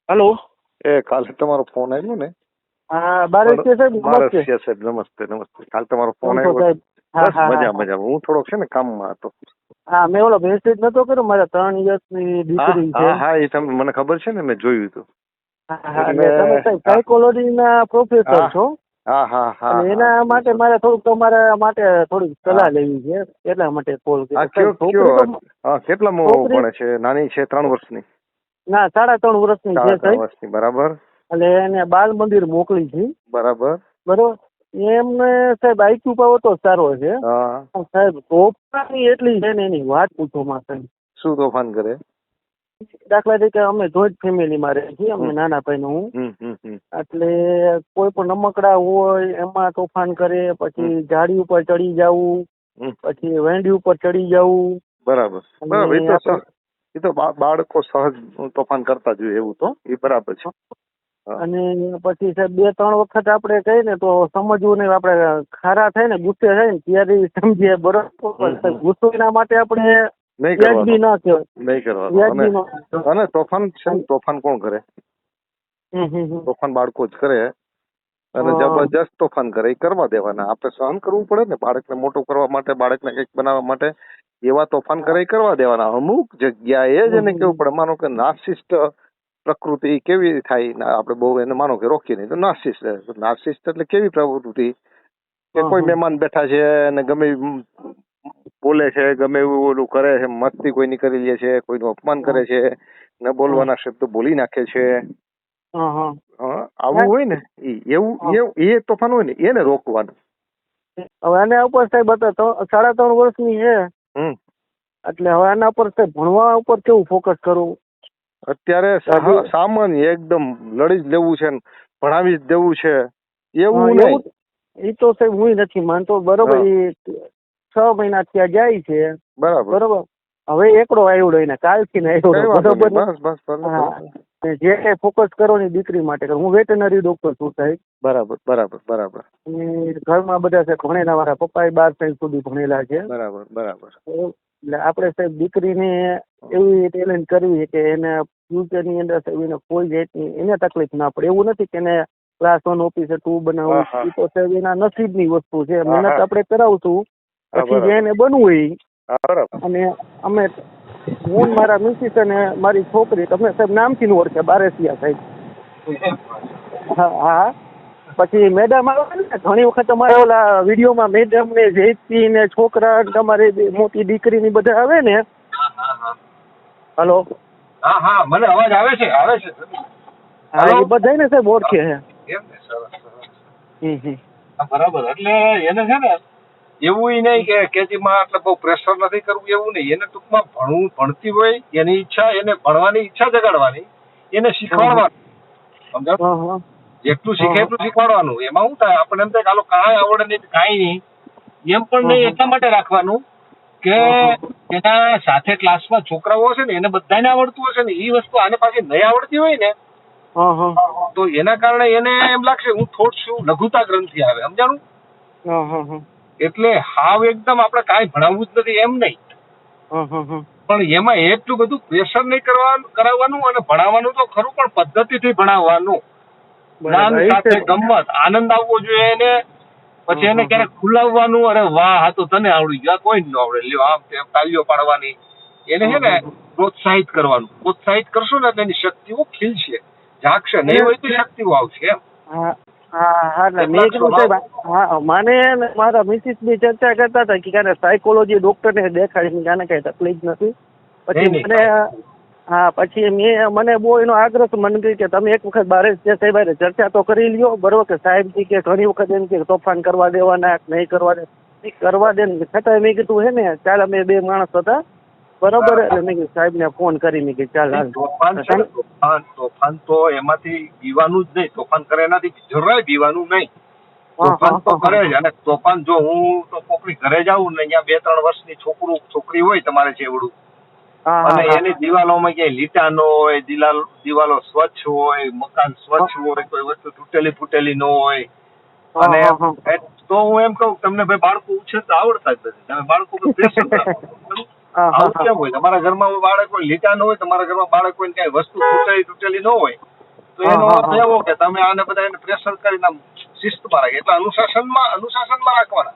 Hello. કાલે તમારો phone આવ્યો ને? હા, બારસિયા સાહેબ નમસ્તે. બારસિયા સાહેબ નમસ્તે. નમસ્તે. કાલે તમારો ફોન આવ્યો સાહેબ. હા બસ હા મજા. હું થોડોક છે ને કામમાં હતો. હા, મેં ઓલો મેસેજ નતો કર્યો, મારા 3 વર્ષની દીકરી છે. હા એ તમને મને ખબર છે ને, મેં જોયું હતું. હા, એટલે તમે સાહેબ સાયકોલોજીના પ્રોફેસર છો. હા અને એના માટે મારે થોડુંક તમારા માટે થોડીક સલાહ લેવી છે, એટલા માટે કોલ કર્યો. કેટલામાં ભણે છે? નાની છે? 3 વર્ષની? ના, 3.5 વર્ષની છે 3 સાહેબ. વર્ષની. બરાબર. એટલે એને બાલ મંદિર મોકલી છે. બરાબર. બરોબર. એમને સાહેબ આઈક્યુ પાવર તો સારો છે. સાહેબ તોફાની એટલી છે ને, એની વાત પૂછો માં સાહેબ. શું તોફાન કરે? દાખલા તરીકે અમે જોઈન્ટ ફેમિલીમાં રહે છીએ, અમે નાના ભાઈ હું. એટલે કોઈ પણ રમકડા હોય એમાં તોફાન કરે, પછી ઝાડી ઉપર ચડી જવું, પછી વેંડી ઉપર ચડી જવું. બરાબર. એ તો બાળકો સહજ તોફાન કરતા જોઈએ, એવું તો એ બરાબર છે. અને પછી સાહેબ 2-3 વખત આપણે કહીએ ને તો સમજવું નહીં, આપણે ખારા થાય ને, ગુસ્સે થાય ને ત્યારે સમજીએ. બરોબર. ગુસ્સો એના માટે આપણે વ્યાજબી ના કહેવાય. નહીં કરવાનું. અને તોફાન છે ને, તોફાન કોણ કરે? તોફાન બાળકો જ કરે. અને જબરજસ્ત તોફાન કરે એ કરવા દેવાના. આપણે સહન કરવું પડે ને, બાળકને મોટો કરવા માટે, બાળકને કંઈક બનાવવા માટે. એવા તોફાન કરે એ કરવા દેવાના. અમુક જગ્યાએ જ એને કેવું પડે. માનો કે નાર્સિસ્ટ પ્રકૃતિ કેવી થાય, આપણે બહુ એને માનો કે રોકીએ નહીં તો નાર્સિસ્ટ એટલે કેવી પ્રવૃત્તિ કે કોઈ મહેમાન બેઠા છે અને ગમે બોલે છે, ગમે એવું ઓલું કરે છે, મસ્તી કોઈની કરી લે છે, કોઈનું અપમાન કરે છે, ન બોલવાના શબ્દ બોલી નાખે છે. આવું હોય ને, એવું એ તોફાન હોય ને, એને રોકવાનું. હવે આના ઉપર સાહેબ 3.5 વર્ષની છે, એટલે હવે આના ઉપર સાહેબ ભણવા ઉપર કેવું ફોકસ કરવું? અત્યારે સામાન્ય એકદમ લડી જ લેવું છે, ભણાવી જ દેવું છે એવું નહીં. એ તો સાહેબ હું નથી માનતો. બરોબર. એ 6 મહિના ત્યાં જાય છે. બરોબર. હવે એકડો આવ્યો એને કાલથી ને આવ્યો. બરોબર. જે કઈ ફોકસ કરો ને દીકરી માટે હું વેટનરી ડોક્ટર છું સાહેબ. બરાબર. ઘરમાં બધા છે ભણેલા, મારા પપ્પા 12 સાયન્સ સુધી ભણેલા છે. બરાબર. એટલે આપણે સાહેબ દીકરીને એવી ટેલેન્ટ કરવી કે એને ફ્યુચરની અંદર સાહેબ એને કોઈ જાતની એને તકલીફ ના પડે. એવું નથી કે એને ક્લાસ 1 ઓફિસર 2 બનાવવું. એ તો સાહેબ એના નસીબની વસ્તુ છે. મહેનત આપણે કરાવશું પછી જે એને બનવું હોય. અને અમે હું મારા મિસિસ અને મારી છોકરી તમને સાહેબ નામથી ઓળખે, બારસિયા સાહેબ. હા. પછી મેડમ આવે ને ઘણી વખત તમારે ઓલા વિડીયોમાં મેડમ ને જયંતિ ને છોકરા તમારી મોટી દીકરીની બધા આવે ને. હલો. હા મને અવાજ આવે છે. હા, એ બધા ને સાહેબ ઓળખે છે. બરાબર. એટલે એને છે ને એવું નહીં કે કેજીમાં એટલે બહુ પ્રેશર નથી કરવું, એવું નહીં. એને ટૂંકમાં ભણતી હોય એની ઈચ્છા, એને ભણવાની ઈચ્છા જગાડવાની, એને શીખવાડવાનું. સમજાવ? જેટલું શીખે એટલું શીખવાડવાનું. એમાં શું થાય, આપણે એમ થાય કે કાંઈ આવડે નહીં, કાંઈ નહીં, એમ પણ નહીં. એટલા માટે રાખવાનું કે એના સાથે ક્લાસમાં છોકરાઓ હશે ને, એને બધાને આવડતું હશે ને, એ વસ્તુ આને પાસે નહીં આવડતી હોય ને, તો એના કારણે એને એમ લાગશે હું થોડ છું, લઘુતા ગ્રંથિ આવે. સમજાણું? એટલે હાવ એકદમ આપણે કાંઈ ભણાવવું જ નથી એમ નહીં, પણ એમાં એટલું બધું પ્રેશર નહીં કરાવવાનું. અને ભણાવવાનું તો ખરું, પણ પદ્ધતિથી ભણાવવાનું. જ્ઞાન સાથે ગમત, આનંદ આવવો જોઈએ એને. પછી એને ક્યારેક ખુલાવવાનું, અરે વાહ આ તો તને આવડી ગયું, કોઈ ન આવડે, લ્યો આમ તેમ તાલીઓ પાડવાની. એને છે ને પ્રોત્સાહિત કરવાનું. પ્રોત્સાહિત કરશું ને એની શક્તિઓ ખીલશે, જાગશે. નહીં હોય તો શક્તિઓ આવશે એમ. મને મારા મિસિસ ની ચર્ચા કરતા હતા કે સાયકોલોજી ડોક્ટર ને દેખાડી, આને કઈ તકલીફ નથી. પછી મને બહુ એનો આગ્રહ મને કહ્યું કે તમે એક વખત સાહેબ ચર્ચા તો કરી લ્યો. બરોબર. કે સાહેબ કે ઘણી વખત એમ કે તોફાન કરવા દેવાના, નહીં કરવા દે ને. છતાં મેં કીધું હે ને, ચાલ અમે 2 માણસ હતા. બરોબર. એટલે મેં કીધું સાહેબ ને ફોન કરી, મેં કીધું ચાલ. તોફાન તો એમાંથી પીવાનું જ નહીં. તોફાન કરે એનાથી જરાય પીવાનું નહીં. તોફાન તો કરે જ. અને તોફાન જો હું તો કોકની ઘરે જાઉં ને, અહીંયા 2-3 વર્ષની છોકરી હોય તમારે જેવડું, અને એની દિવાલોમાં ક્યાંય લીટા ન હોય, દિવાલો સ્વચ્છ હોય, મકાન સ્વચ્છ હોય, કોઈ વસ્તુ તૂટેલી ન હોય, અને તો હું એમ કહું તમને ભાઈ બાળકો ઉછેરતા આવડતા જ નથી. તમે બાળકો પર પ્રેશર કરો. આવું કેમ હોય? તમારા ઘરમાં બાળક હોય લીટા ન હોય, તમારા ઘરમાં બાળક હોય કઈ વસ્તુ તૂટેલી ન હોય, તો એનો અર્થ એવો કે તમે આને બધા એને પ્રેશર કરીને આમ શિસ્તમાં રાખે એટલે અનુશાસનમાં રાખવાના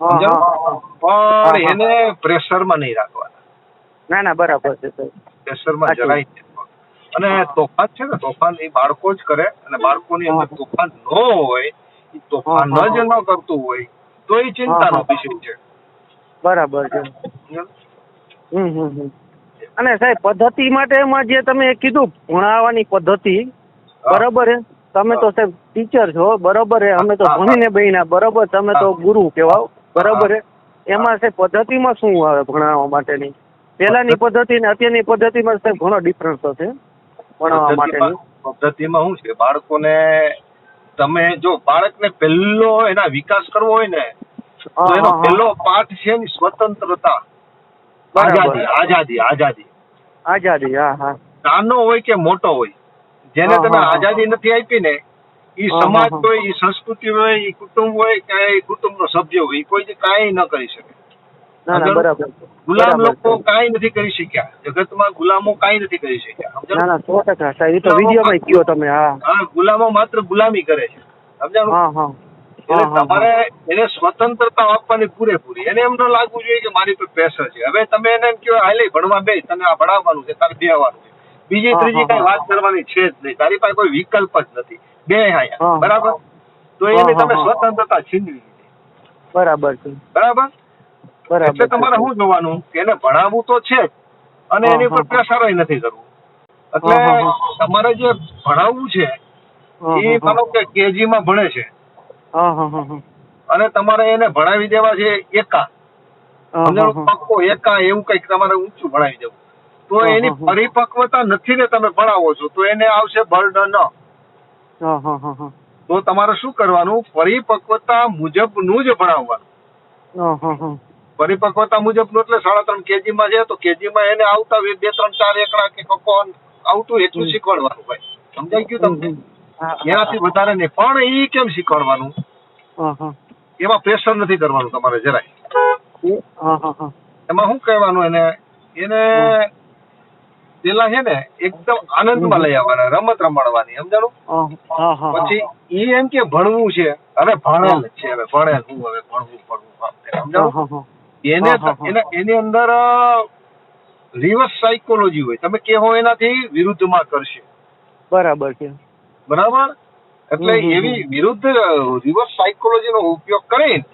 સમજાયું? પણ એને પ્રેશરમાં નહીં રાખવાના. ના ના બરાબર છે સાહેબ. પ્રેશરમાં જરાય નહીં. અને તોફાન છે ને તોફાન એ બાળકો જ કરે અને બાળકોની અંદર તોફાન ન હોય એ તોફાન જ ન કરતું હોય તો એ ચિંતાનો વિષય છે. બરાબર છે. અને સાહેબ પદ્ધતિ માટે એમાં જે તમે કીધું ભણાવવાની પદ્ધતિ બરાબર છે. તમે તો સાહેબ ટીચર છો બરાબર છે. અમે તો ભણીને બન્યા બરાબર. તમે તો ગુરુ કહેવાઓ બરાબર છે. એમાં સાહેબ પદ્ધતિમાં શું આવે ભણાવવા માટેની? પહેલાની પદ્ધતિ ને અત્યારની પદ્ધતિમાં સાહેબ ઘણો ડિફરન્સ હશે ભણાવવા માટેની. પદ્ધતિમાં શું છે બાળકોને તમે જો બાળકને પહેલો એના વિકાસ કરવો હોય ને તો એનો પહેલો પાઠ છે એની સ્વતંત્રતા, આઝાદી. હા. નાનો હોય કે મોટો હોય જેને તમે આઝાદી નથી આપી ને એ સમાજ હોય એ સંસ્કૃતિ હોય એ કુટુંબ હોય કે એ કુટુંબનો સભ્ય હોય કોઈ કાંઈ ન કરી શકે. ગુલામ લોકો કાંઈ નથી કરી શક્યા જગતમાં. ગુલામો કાંઈ નથી કરી શક્યા. 100% સાહેબ. એ તો વિડીયોમાં કયો તમે. હા ગુલામો માત્ર ગુલામી કરે છે સમજાણું? એટલે તમારે એને સ્વતંત્રતા આપવાની પૂરેપૂરી. એને એમ ન લાગવું જોઈએ કે મારી પર પ્રેશર છે. હવે તમે એને એમ કહો હાલે ભણવા બે તને આ ભણાવવાનું છે તારે બેહવાનું છે બીજી ત્રીજી કઈ વાત કરવાની છે જ નહીં. તારી પાસે કોઈ વિકલ્પ જ નથી. બે આયા બરાબર. તો એની તમે સ્વતંત્રતા છીનવી લીધી. બરાબર છે. બરાબર. એટલે તમારે શું જોવાનું કે એને ભણાવવું તો છે જ અને એની ઉપર પ્રેશર નથી કરવું. એટલે તમારે જે ભણાવવું છે એ માનો કે કેજી માં ભણે છે અને તમારે એને ભણાવી દેવા છે એકા પક્કો એકા એવું કઈક તમારે ઊંચું ભણાવી દેવું તો એની પરિપક્વતા નથી ને તમે ભણાવો છો તો એને આવશે બર્ડન. તો તમારે શું કરવાનું પરિપક્વતા મુજબનું જ ભણાવવાનું. પરિપક્વતા મુજબનું એટલે 3.5 કેજી માં છે તો કેજી માં એને આવતા 2, 3, 4 એકડા કે કક્કો આવતું એટલું શીખવાડવાનું ભાઈ. સમજાઈ ગયું તમને? એનાથી વધારે નહીં. પણ એ કેમ શીખવાડવાનું? એમાં પ્રેશર નથી કરવાનું તમારે જરાય. એમાં શું કહેવાનું એને પેલા છે ને એકદમ આનંદમાં લઈ આવવાના, રમત રમાડવાની સમજાણું? પછી ઈ એમ કે ભણવું છે હવે ભણેલ છે હવે ભણેલ હું હવે ભણવું સમજાણું? એની અંદર રિવર્સ સાયકોલોજી હોય. તમે કેવો એનાથી વિરુદ્ધમાં કરશે. બરાબર છે. બરાબર. એટલે એવી વિરુદ્ધ રિવર્સ સાયકોલોજી નો ઉપયોગ કરીને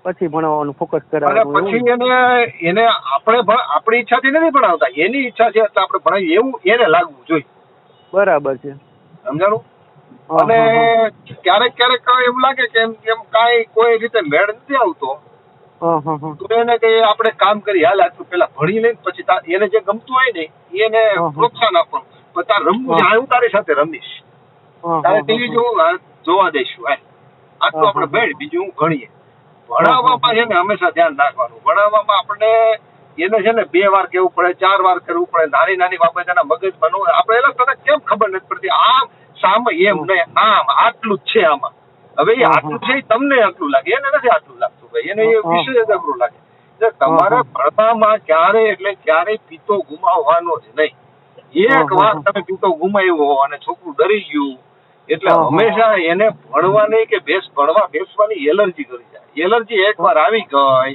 પછી ભણાવવાનું ફોકસ કરાવવાનું. પછી એને આપણે આપણી ઈચ્છાથી નથી ભણાવતા એની ઈચ્છા છે એટલે આપણે ભણાવીએ એવું એને લાગવું જોઈએ. બરાબર છે. સમજાણું? અને ક્યારેક એવું લાગે કે એમ કાંઈ કોઈ રીતે મેળ નથી આવતો તો એને કઈ આપણે કામ કરી હાલ આટલું પેલા ભણી લઈને પછી એને જે ગમતું હોય ને એને પ્રોત્સાહન આપવાનું. પણ તારે રમવું છે હું તારી સાથે રમીશ તારે ટીવી જોવા દઈશું આટલું આપણે બેડ બીજું હું ગણીએ. ભણાવવામાં છે ને હંમેશા ધ્યાન રાખવાનું. ભણાવવામાં આપણે એને છે ને 2 વાર કેવું પડે 4 વાર કરવું પડે. નાની બાબત એના મગજમાં ન આપણે એલા તને કેમ ખબર નથી પડતી આમ સામે એમ નહીં આમ આટલું જ છે આમાં. હવે એ આટલું છે તમને આટલું લાગે એને નથી આટલું લાગતું ભાઈ એને એ વિષય જ અઘરું લાગે. તમારે ભણવામાં ક્યારેય પીતો ગુમાવવાનો જ નહીં. એક વાર તમે પીતો ગુમાવ્યો અને છોકરું ડરી ગયું એટલે હંમેશા એને ભણવાની કે ભણવા બેસવાની એલર્જી કરી જાય. એલર્જી એકવાર આવી ગઈ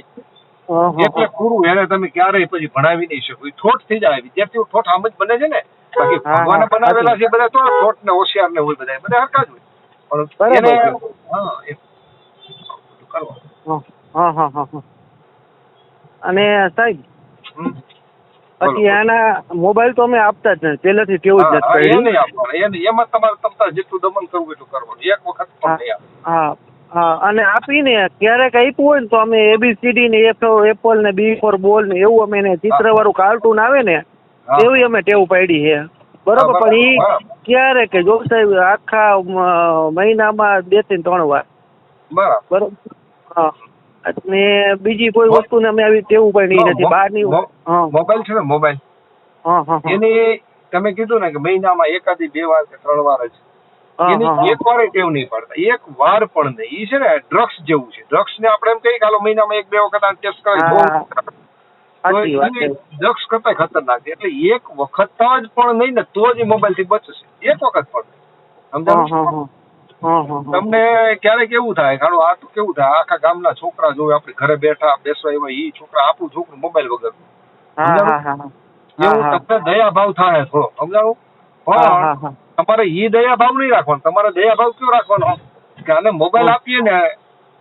એટલે પૂરું. એને તમે ક્યારેય પછી ભણાવી નહીં શકો. ઠોઠ થઈ જાય. વિદ્યાર્થીઓ ઠોઠ આમ જ બને છે ને. બાકી ભગવાને બનાવેલા છે બધા તો ઠોઠ ને હોશિયાર ને હોય બધા હરખા જ હોય. પણ એને કરવા. અને સાહેબ પછી આના મોબાઈલ તો અમે આપતા જ નથી પહેલેથી ટેવ જ નથી. એમાં તમારે જેટલું દમન કરવું એટલું કરવાનું. એક વખત પણ નહીં. હા અને આપીને ક્યારેક આપ્યું હોય ને તો અમે ABCD ને એપલ ને B for બોલ ને એવું અમે એને ચિત્રવાળું કાર્ટૂન આવે ને એવી અમે ટેવ પાડી છે બરોબર. પણ એ ક્યારેક જો સાહેબ આખા મહિનામાં 2 થી 3 વાર બરોબર. અને બીજી કોઈ વસ્તુ ને અમે આવી ટેવ પાડી નથી. બહારની મોબાઈલ છે ને મોબાઈલ એની તમે કીધું ને કે મહિનામાં 1 થી 2 વાર કે 3 વાર જ એની એક વાર ટેવ નહીં પાડતા. એક વાર પણ નહીં. એ છે ને ડ્રગ્સ જેવું છે. ડ્રગ્સ ને આપણે એમ કહીએ કે હાલો મહિનામાં 1-2 વખત ટેસ્ટ કરાવી સાચી વાત છે. ડ્રગ્સ કરતા ખતરનાક છે. એટલે એક વખત જ પણ નહીં ને તો જ મોબાઈલ થી બચશે. એક વખત પણ નહીં. સમજાવું? તમને ક્યારેક એવું થાય કાળું આ તો કેવું થાય આખા ગામના છોકરા જોવે આપણે ઘરે બેઠા બેસવા એવા ઈ છોકરા આપણું છોકરું મોબાઈલ વગર એવું તમને દયા ભાવ થાય થોડો. સમજાવું? પણ તમારે ઈ દયા ભાવ નહીં રાખવાનો. તમારે દયા ભાવ કયો રાખવાનો કે આને મોબાઈલ આપીએ ને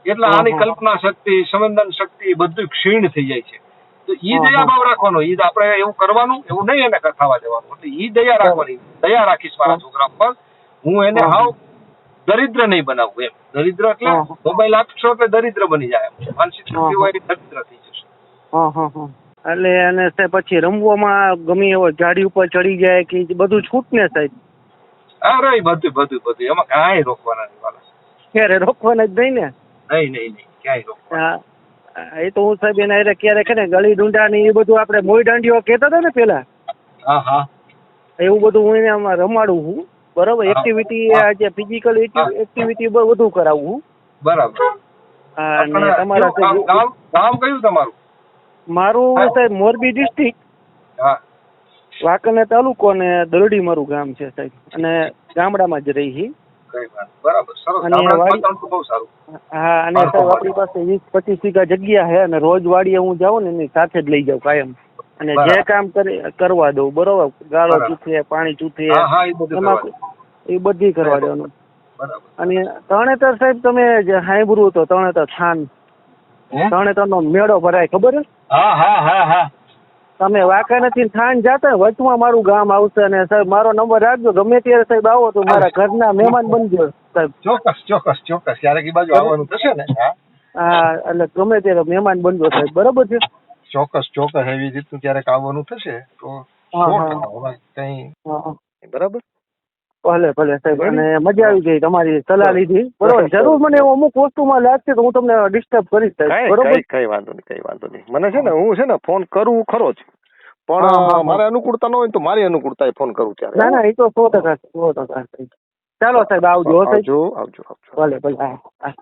એટલે આની કલ્પના શક્તિ સંવેદન શક્તિ બધું ક્ષીણ થઈ જાય છે. તો ઈ દયા ભાવ રાખવાનો. ઈ આપણે એવું કરવાનું એવું નહીં એને થવા દેવાનું. એટલે ઈ દયા રાખવાની. દયા રાખીશ મારા છોકરા પર. હું એને હાવ દરિદ્ર નહીં બનાવું એમ. દરિદ્ર એટલે મોબાઈલ આપશો એટલે દરિદ્ર બની જાય. માનસિક શક્તિ હોય એ દરિદ્ર થઈ જશે. એટલે અને સાહેબ પછી રમવામાં ગમે એવો ગાડી ઉપર ચડી જાય કે બધું છૂટ ને સાહેબ? અરે બધું એમાં કાંઈ રોકવાના નહીં વાલા. ક્યારે રોકવાના જ નહીં ને? નહીં ક્યાંય રોકવાના. એ તો હું સાહેબ એના ક્યારેક ને ગળી ડુંડા ને એ બધું આપણે મોઈ દાંડીઓ કહેતા હતા ને પેલા. એવું બધું હું એને આમાં રમાડું છું. બરોબર. એક્ટિવિટી આજે ફિઝિકલ એક્ટિવિટી વધુ કરાવું. બરાબર. અને તમારા ગામ કયું તમારું? મારું સાહેબ મોરબી ડિસ્ટ્રિક્ટ, વાંકાનેર તાલુકો ને દરડી મારું ગામ છે સાહેબ. અને ગામડામાં જ રહી છે. અને સાહેબ આપણી પાસે 20-25 વીઘા જગ્યા છે અને રોજ વાડીએ હું જાઉં ને એની સાથે જ લઈ જાઉં કાયમ. અને જે કામ કરવા દઉં. બરોબર. ગાળો ચૂથે, પાણી ચૂથે, એ બધી કરવા દેવાનું. અને તરણેતર સાહેબ તમે જે સાંભળ્યું તો તરણેતર થાન, તરણેતર નો મેળો ભરાય ખબર છે? તમે વાંકાનેરથી થાન જાતા વચમાં મારું ગામ આવશે. અને સાહેબ મારો નંબર રાખજો. ગમે ત્યારે સાહેબ આવો તો મારા ઘરના મહેમાન બનજો સાહેબ. ચોક્કસ ક્યારેક ઈ બાજુ આવવાનું થશે ને? હા, એટલે ગમે ત્યારે મહેમાન બનજો સાહેબ. બરોબર છે? ચોક્કસ એવી રીતનું ક્યારેક આવવાનું થશે તો કઈ બરાબર. ભલે સાહેબ. અને મજા આવી ગઈ તમારી સલાહ લીધી. બરોબર. જરૂર મને અમુક વસ્તુમાં લાગશે તો હું તમને ડિસ્ટર્બ કરીશ સાહેબ. બરોબર. કઈ વાંધો નહીં. મને છે ને હું છે ને ફોન કરું ખરો જ, પણ મારે અનુકૂળતા ન હોય તો મારી અનુકૂળતા ફોન કરું ત્યારે. ના એ તો 100%. ચાલો સાહેબ આવજો. આવજો. ભલે. હા.